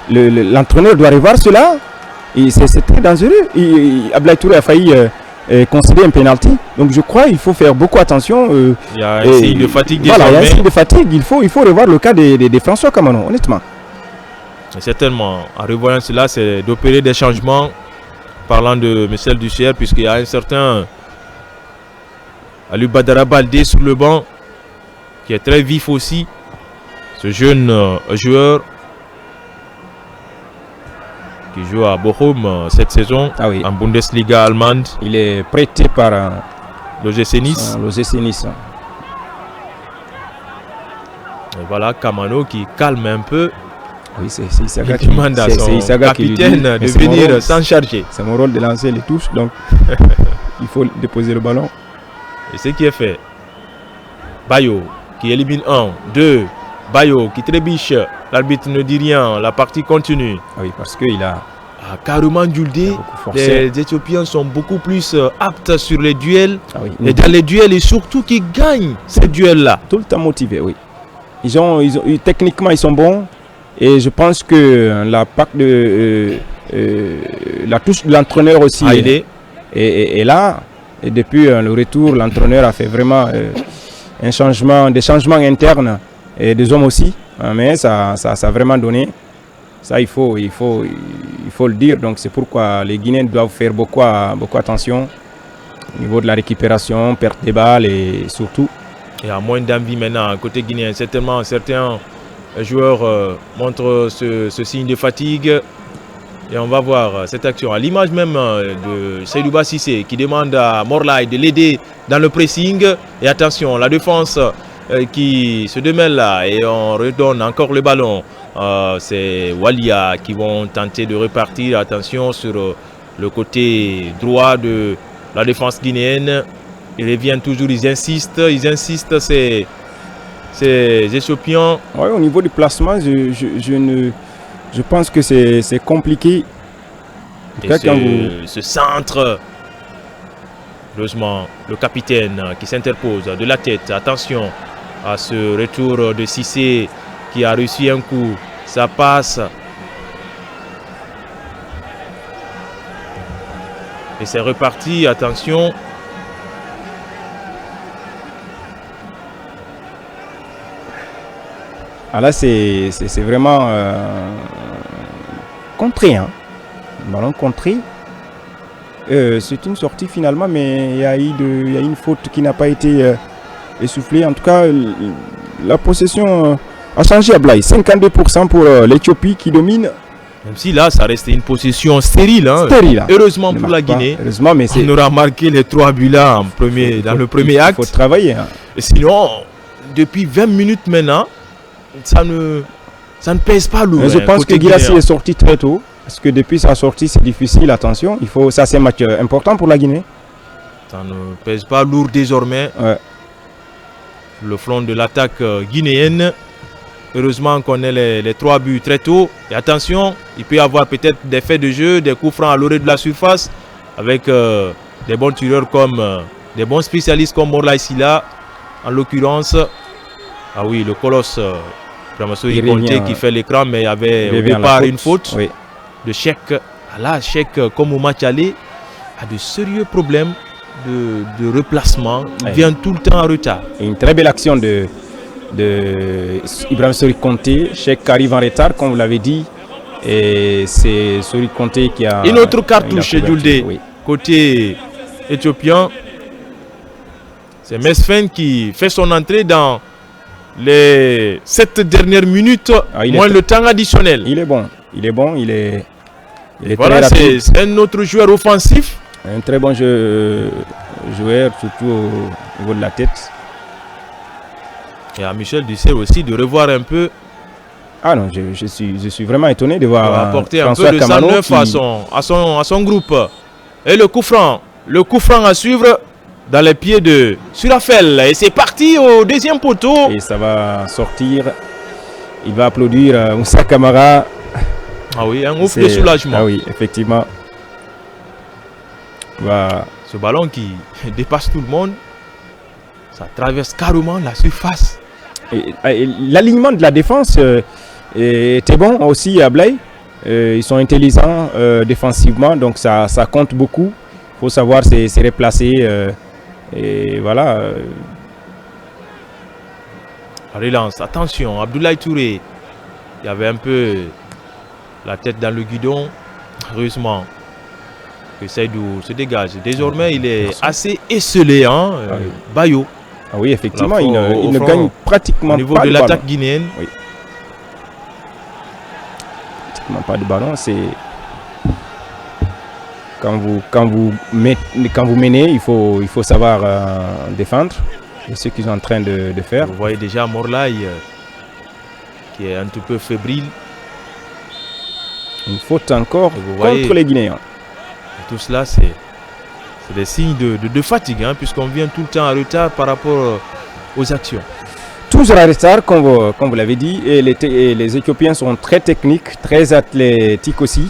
l'entraîneur doit revoir cela. Et c'est très dangereux. Ablaye Touré a failli concéder un penalty. Donc je crois qu'il faut faire beaucoup attention. Il y a un signe de fatigue voilà, désormais. Il y a un signe de fatigue. Il faut revoir le cas de François Kamano, honnêtement. Certainement. En revoyant cela, c'est d'opérer des changements. Parlant de Michel Duchère, puisqu'il y a un certain Ali Badara Baldé sur le banc, qui est très vif aussi. Ce jeune joueur qui joue à Bochum cette saison, en Bundesliga allemande. Il est prêté par l'OGC Nice. Nice. Et voilà Kamano qui calme un peu. Oui, c'est Issaga qui demande à son capitaine de venir s'en charger. C'est mon rôle de lancer les touches, donc il faut déposer le ballon. Et ce qui est fait. Bayo qui élimine 1, 2. Bayo qui trébiche. L'arbitre ne dit rien. La partie continue. Oui, parce qu'il a carrément Djuldé. Les Éthiopiens sont beaucoup plus aptes sur les duels. Et dans les duels, et surtout qui gagnent ces duels-là. Tout le temps motivés, oui. Techniquement, ils sont bons. Et je pense que la touche de l'entraîneur aussi est là. Et depuis le retour, l'entraîneur a fait vraiment des changements internes et des hommes aussi. Mais ça a vraiment donné. Ça, il faut le dire. Donc c'est pourquoi les Guinéens doivent faire beaucoup attention au niveau de la récupération, perte des balles et surtout. Et à moins d'envie maintenant, côté guinéen, certainement certains joueurs montrent ce signe de fatigue. Et on va voir cette action à l'image même de Seydouba Cissé qui demande à Morlaï de l'aider dans le pressing. Et attention, la défense qui se démêle là et on redonne encore le ballon. C'est Walia qui vont tenter de repartir. Attention sur le côté droit de la défense guinéenne. Ils reviennent toujours, ils insistent, ces Éthiopiens. Oui, au niveau du placement, je pense que c'est compliqué. Et ce centre, heureusement, le capitaine qui s'interpose de la tête. Attention à ce retour de Cissé qui a reçu un coup. Ça passe. Et c'est reparti, attention. Ah là, c'est vraiment contré. Hein. Ballon contré. C'est une sortie finalement, mais il y a une faute qui n'a pas été essoufflée. En tout cas, la possession a changé à Blaye. 52% pour l'Éthiopie qui domine. Même si là, ça reste une possession stérile. Hein. Stérile. Heureusement pour la Guinée. Heureusement, mais on aura marqué les 3 buts là dans le premier acte. Il faut travailler. Hein. Et sinon, depuis 20 minutes maintenant, ça ne pèse pas lourd. Mais je pense que Guirassy est sorti très tôt. Parce que depuis sa sortie, c'est difficile. Attention, ça c'est un match important pour la Guinée. Ça ne pèse pas lourd désormais. Ouais. Le front de l'attaque guinéenne. Heureusement qu'on ait les 3 buts très tôt. Et attention, il peut y avoir peut-être des faits de jeu, des coups francs à l'orée de la surface. Avec des bons tireurs comme des bons spécialistes comme Morlaï Silla. En l'occurrence, ah oui, le colosse Ramassori Conté qui fait l'écran, mais il y avait au départ une faute de Cheikh. Là, Cheikh, comme au match aller, a de sérieux problèmes de replacement. Il vient tout le temps en retard. Et une très belle action de Ibrahim Sori Conté. Cheikh arrive en retard, comme vous l'avez dit. Et c'est Sori Conté qui a... Une autre cartouche chez Djuldé, côté éthiopien. C'est Mesfen qui fait son entrée dans les 7 dernières minutes, moins le temps additionnel. Il est bon, il est voilà, très rapide. C'est un autre joueur offensif. Un très bon joueur, surtout au niveau de la tête. Et à Michel Dussel aussi de revoir un peu. Ah non, je suis vraiment étonné de voir apporter un peu de sang neuf à son groupe. Et le coup franc à suivre dans les pieds de Surafel. Et c'est parti au deuxième poteau. Et ça va sortir. Il va applaudir Moussa Camara. Ah oui, un ouf de soulagement. Ah oui, effectivement. Ce ballon qui dépasse tout le monde. Ça traverse carrément la surface. Et l'alignement de la défense était bon aussi à Blaye. Ils sont intelligents défensivement, donc ça compte beaucoup. Il faut savoir se replacer. Et voilà. Relance, attention, Abdoulaye Touré. Il y avait un peu la tête dans le guidon. Heureusement que Seydou se dégage. Désormais, il est assez esselé, hein, Bayo. Ah oui, effectivement, il ne gagne pratiquement au niveau pas de de l'attaque ballon. guinéenne. Oui. Pratiquement pas de ballon. C'est quand vous menez, il faut savoir défendre. C'est ce qu'ils sont en train de faire. Vous voyez déjà Morlaï qui est un petit peu fébrile. Une faute encore vous contre voyez, les Guinéens. Tout cela, c'est des signes de fatigue, hein, puisqu'on vient tout le temps en retard par rapport aux actions. Toujours en retard, comme vous l'avez dit, et les Éthiopiens sont très techniques, très athlétiques aussi.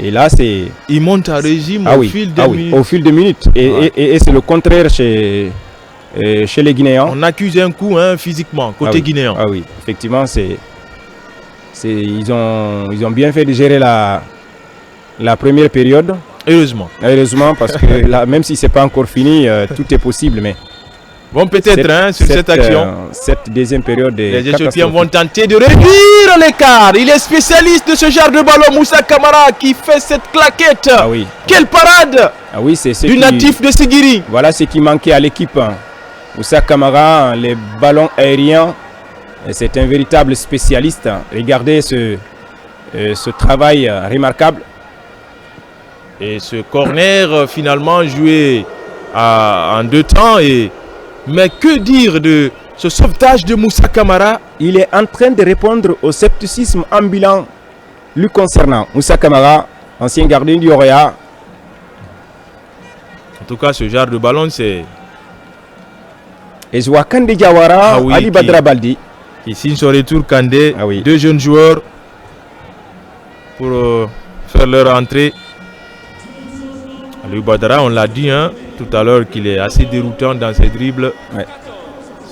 Et là, c'est... Ils montent à régime au fil des minutes. Au fil des minutes. Et c'est le contraire chez les Guinéens. On accuse un coup, hein, physiquement, côté guinéen. Ah oui, effectivement, ils ont bien fait de gérer la première période. Heureusement. Heureusement, parce que là, même si ce n'est pas encore fini, tout est possible. Mais bon, peut-être sur cette action. Cette deuxième période. Les Éthiopiens vont tenter de réduire l'écart. Il est spécialiste de ce genre de ballon, Moussa Camara, qui fait cette claquette. Ah oui. Quelle parade du natif de Sigiri. Voilà ce qui manquait à l'équipe. Moussa Camara, les ballons aériens, c'est un véritable spécialiste. Regardez ce travail remarquable. Et ce corner finalement joué en deux temps. Mais que dire de ce sauvetage de Moussa Camara? Il est en train de répondre au scepticisme ambulant lui concernant. Moussa Camara, ancien gardien du Orea. En tout cas, ce genre de ballon, c'est... Et je vois Kande Diawara, Ali Badra Baldi. Qui signe son retour, Kandé. Ah oui. Deux jeunes joueurs pour faire leur entrée. Ali Badra, on l'a dit tout à l'heure qu'il est assez déroutant dans ses dribbles. Ouais.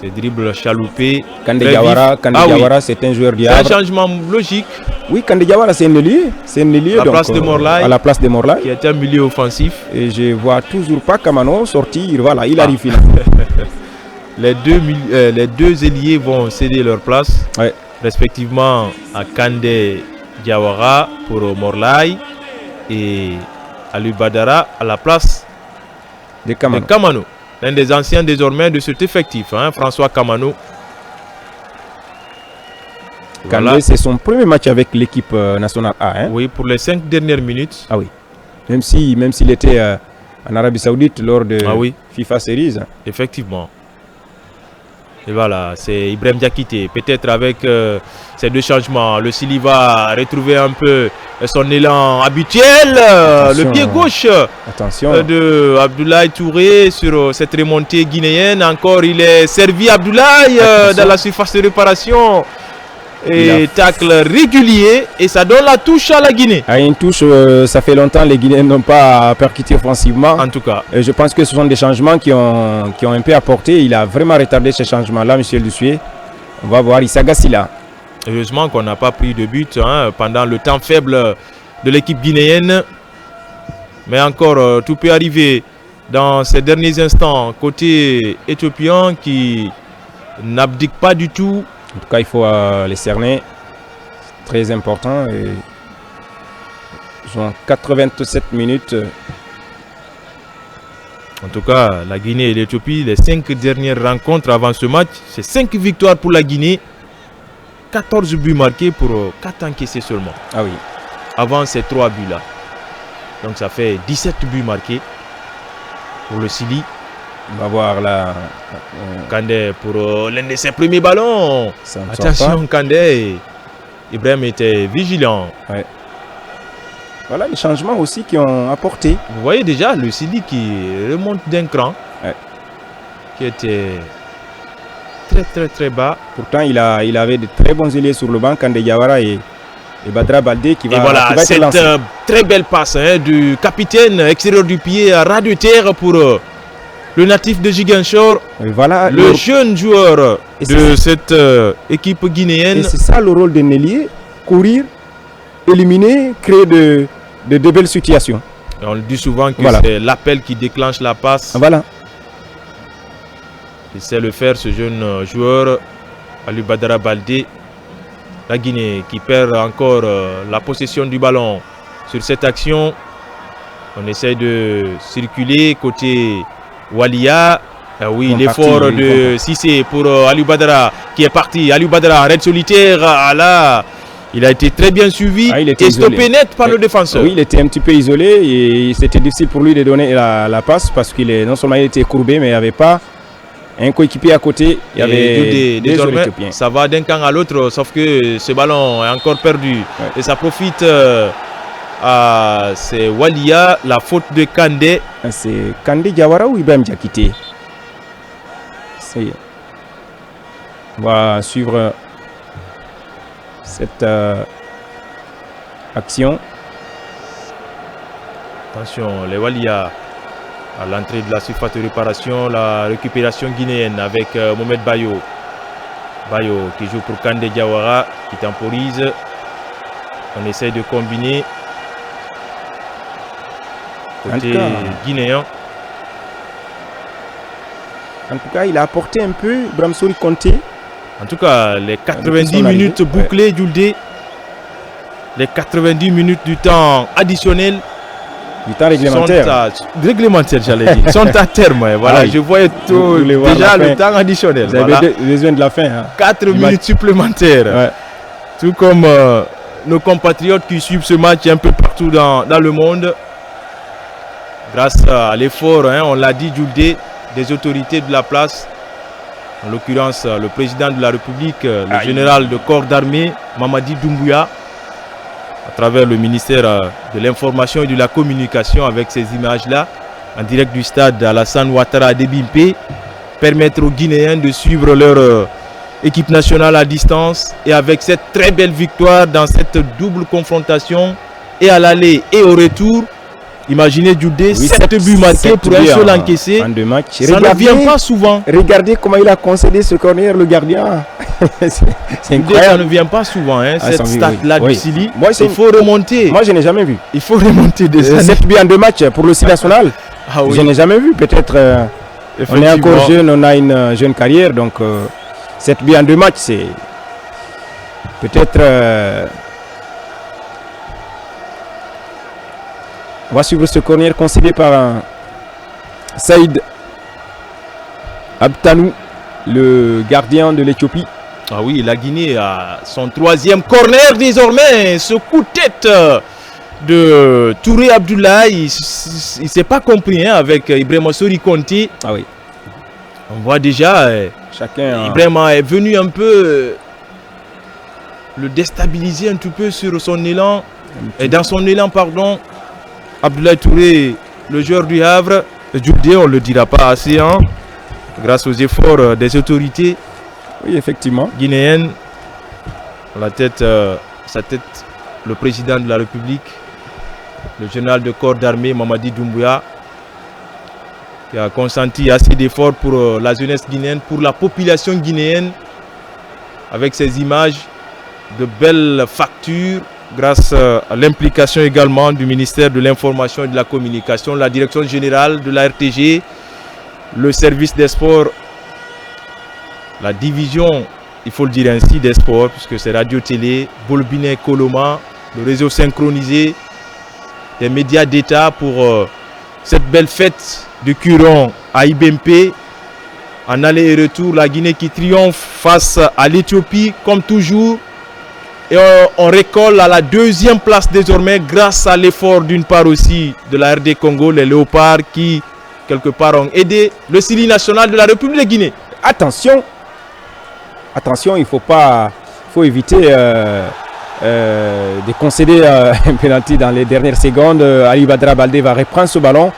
Ses dribbles chaloupés. Kande Diawara, c'est un joueur diable. C'est un changement logique. Oui, Kande Diawara, c'est un ailier. C'est un ailier à la place de Morlaï. Qui est un milieu offensif. Et je vois toujours pas Kamano sortir. Voilà, il arrive finalement. Les deux ailiers vont céder leur place, respectivement à Kande Diawara pour Morlaï et Ali Badara à la place de Kamano. L'un des anciens désormais de cet effectif, François Kamano. Kande, voilà. C'est son premier match avec l'équipe nationale A. Oui, pour les 5 dernières minutes. Ah oui. Même s'il était en Arabie Saoudite lors de FIFA Series. Effectivement. Et voilà, c'est Ibrahim Diakité. Peut-être avec ces deux changements, le Sili va retrouver un peu son élan habituel. Le pied gauche de Abdoulaye Touré sur cette remontée guinéenne. Encore, il est servi Abdoulaye dans la surface de réparation. Et tacle régulier. Et ça donne la touche à la Guinée. À une touche, ça fait longtemps les Guinéens n'ont pas percuté offensivement. En tout cas. Et je pense que ce sont des changements qui ont un peu apporté. Il a vraiment retardé ces changements-là, Michel Dussuet. On va voir Issa Gassila. Heureusement qu'on n'a pas pris de but pendant le temps faible de l'équipe guinéenne. Mais encore, tout peut arriver dans ces derniers instants. Côté éthiopien qui n'abdique pas du tout. En tout cas, il faut les cerner. Très important. Et ils ont 87 minutes. En tout cas, la Guinée et l'Éthiopie, les 5 dernières rencontres avant ce match, c'est 5 victoires pour la Guinée. 14 buts marqués pour 4 encaissés seulement. Ah oui. Avant ces 3 buts-là. Donc ça fait 17 buts marqués pour le Sili. On va voir là. Kandé pour l'un de ses premiers ballons. Attention Kandé. Ibrahim était vigilant. Ouais. Voilà les changements aussi qui ont apporté. Vous voyez déjà le Sili qui remonte d'un cran. Ouais. Qui était très bas. Pourtant il avait de très bons ailiers sur le banc. Kande Diawara et Badra Baldé qui va, et voilà, qui va cette très belle passe du capitaine extérieur du pied à ras de terre pour le natif de Ziguinchor, voilà, le jeune joueur de cette équipe guinéenne. Et c'est ça le rôle de Nellier, courir, éliminer, créer de belles situations. Et on le dit souvent que voilà. C'est l'appel qui déclenche la passe. Voilà. Il sait le faire, ce jeune joueur, Ali Badara Baldé. La Guinée qui perd encore la possession du ballon sur cette action. On essaie de circuler côté Walia. Oui, l'effort de Cissé pour Ali Badara qui est parti. Ali Badara, raid solitaire. Là, il a été très bien suivi et stoppé net par le défenseur. Oui, il était un petit peu isolé et c'était difficile pour lui de donner la passe parce qu'il est non seulement il était courbé, mais il n'y avait pas un coéquipier à côté. Il y avait désormais, ça va d'un camp à l'autre, sauf que ce ballon est encore perdu. Ouais. Et ça profite c'est Walia, la faute de Kandé. C'est Kandé Diawara ou Ibrahim Diakité? On va suivre cette action. Attention, les Walia à l'entrée de la surface de réparation, la récupération guinéenne avec Mohamed Bayo. Bayo qui joue pour Kandé Diawara, qui temporise. On essaie de combiner. Côté guinéen. En tout cas, il a apporté un peu Bramsouri Conté. En tout cas, les 90 minutes bouclées, Djuldé. Les 90 minutes du temps additionnel. Du temps réglementaire. Réglementaire, j'allais dire. Sont à terme. Voilà, je voyais tout. Déjà le temps additionnel. Vous avez besoin de la fin. 4 minutes supplémentaires. Ouais. Tout comme nos compatriotes qui suivent ce match un peu partout dans le monde. Grâce à l'effort, on l'a dit, Djuldé, des autorités de la place. En l'occurrence, le président de la République, le général de corps d'armée, Mamadi Doumbouya, à travers le ministère de l'Information et de la Communication avec ces images-là, en direct du stade Alassane Ouattara de Bimpe, permettre aux Guinéens de suivre leur équipe nationale à distance et avec cette très belle victoire dans cette double confrontation et à l'aller et au retour. Imaginez Djoudé, 7 buts marqués pour un seul encaissé. En 2 matchs. Ça ne vient pas souvent. Regardez comment il a concédé ce corner, le gardien. C'est incroyable. Ça ne vient pas souvent, cette stat-là du Sili. Il faut remonter. Moi, je n'ai jamais vu. Il faut remonter des années. 7 buts en 2 matchs pour le Sili national. Je n'ai jamais vu. Peut-être on est encore jeune, on a une jeune carrière. Donc, 7 buts en 2 matchs, c'est peut-être... On va suivre ce corner concédé par Saïd Abtanou, le gardien de l'Éthiopie. Ah oui, la Guinée a son 3e corner désormais. Ce coup de tête de Touré Abdoulaye, il ne s'est pas compris avec Ibrahima Sori Conté. Ah oui. On voit déjà, Ibrahima est venu un peu le déstabiliser un tout peu sur son élan. Et dans son élan, pardon. Abdoulaye Touré, le joueur du Havre, Djoudé, on ne le dira pas assez, grâce aux efforts des autorités guinéennes. La tête, sa tête, le président de la République, le général de corps d'armée Mamadi Doumbouya, qui a consenti assez d'efforts pour la jeunesse guinéenne, pour la population guinéenne, avec ces images de belles factures. Grâce à l'implication également du ministère de l'Information et de la Communication, la direction générale de la RTG, le service des sports, la division, il faut le dire ainsi, des sports, puisque c'est Radio-Télé, Bolbiné Koloma, le réseau synchronisé, des médias d'État pour cette belle fête de Curon à Ibempe. En aller et retour, la Guinée qui triomphe face à l'Éthiopie, comme toujours. Et on récolle à la 2e place désormais grâce à l'effort d'une part aussi de la RD Congo, les Léopards qui quelque part ont aidé le Sili national de la République de Guinée. Attention, il faut éviter de concéder un penalty dans les dernières secondes. Ali Badara Baldé va reprendre ce ballon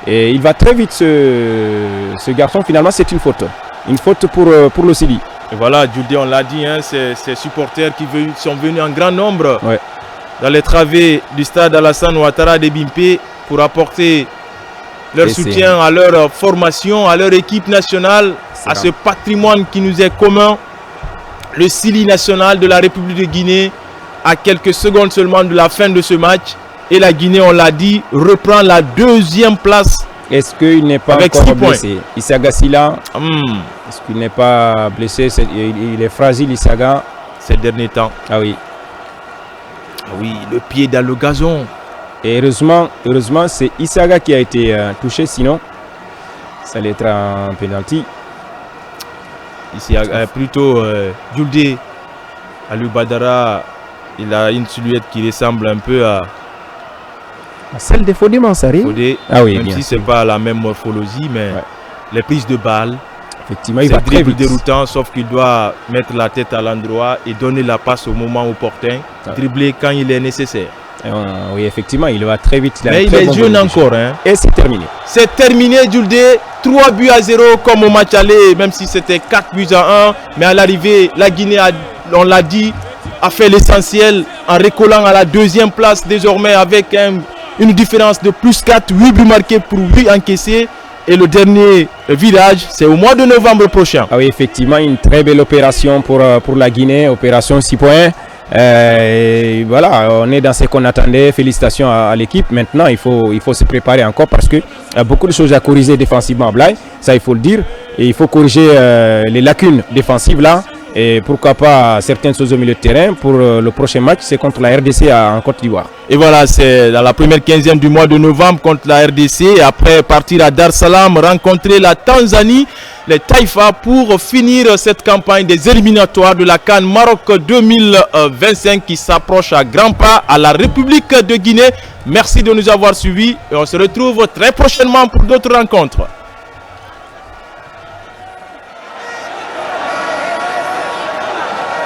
et il va très vite ce garçon. Finalement, c'est une faute pour le Sili. Et voilà, Djoudé, on l'a dit, ces supporters qui sont venus en grand nombre dans les travées du stade Alassane Ouattara de Bimpe pour apporter leur soutien à leur formation, à leur équipe nationale, à ce patrimoine qui nous est commun. Le Sili national de la République de Guinée, à quelques secondes seulement de la fin de ce match. Et la Guinée, on l'a dit, reprend la 2e place. Est-ce qu'il n'est pas encore blessé? Issaga Sila, est-ce qu'il n'est pas blessé? Il est fragile, Issaga, ces derniers temps. Ah oui. Ah oui, le pied dans le gazon. Et heureusement c'est Issaga qui a été touché, sinon ça allait être un penalty. Ici, plutôt Juldé Aliou Badara, il a une silhouette qui ressemble un peu à celle de Fodé Mansari. Fodé, ah oui, même si ce n'est pas la même morphologie, mais les prises de balles. Effectivement, il va très vite. Déroutant, sauf qu'il doit mettre la tête à l'endroit et donner la passe au moment opportun, dribbler quand il est nécessaire. Oui, effectivement, il va très vite. Mais il est jeune encore. Hein. Et c'est terminé. C'est terminé, Juldé. 3 buts à 0 comme au match aller, même si c'était 4 buts à 1. Mais à l'arrivée, la Guinée, on l'a dit, a fait l'essentiel en recollant à la 2e place désormais avec une différence de plus 4, 8 buts marqués pour 8 encaissés. Et le dernier virage, c'est au mois de novembre prochain. Ah oui, effectivement, une très belle opération pour la Guinée, opération 6 points. Et voilà, on est dans ce qu'on attendait. Félicitations à l'équipe. Maintenant, il faut se préparer encore parce qu'il y a beaucoup de choses à corriger défensivement à Blaye. Ça, il faut le dire. Et il faut corriger les lacunes défensives là. Et pourquoi pas certaines choses au milieu de terrain. Pour le prochain match, c'est contre la RDC en Côte d'Ivoire. Et voilà, c'est dans la première quinzaine du mois de novembre contre la RDC. Et après, partir à Dar Salam, rencontrer la Tanzanie, les Taïfa, pour finir cette campagne des éliminatoires de la CAN Maroc 2025 qui s'approche à grands pas à la République de Guinée. Merci de nous avoir suivis et on se retrouve très prochainement pour d'autres rencontres.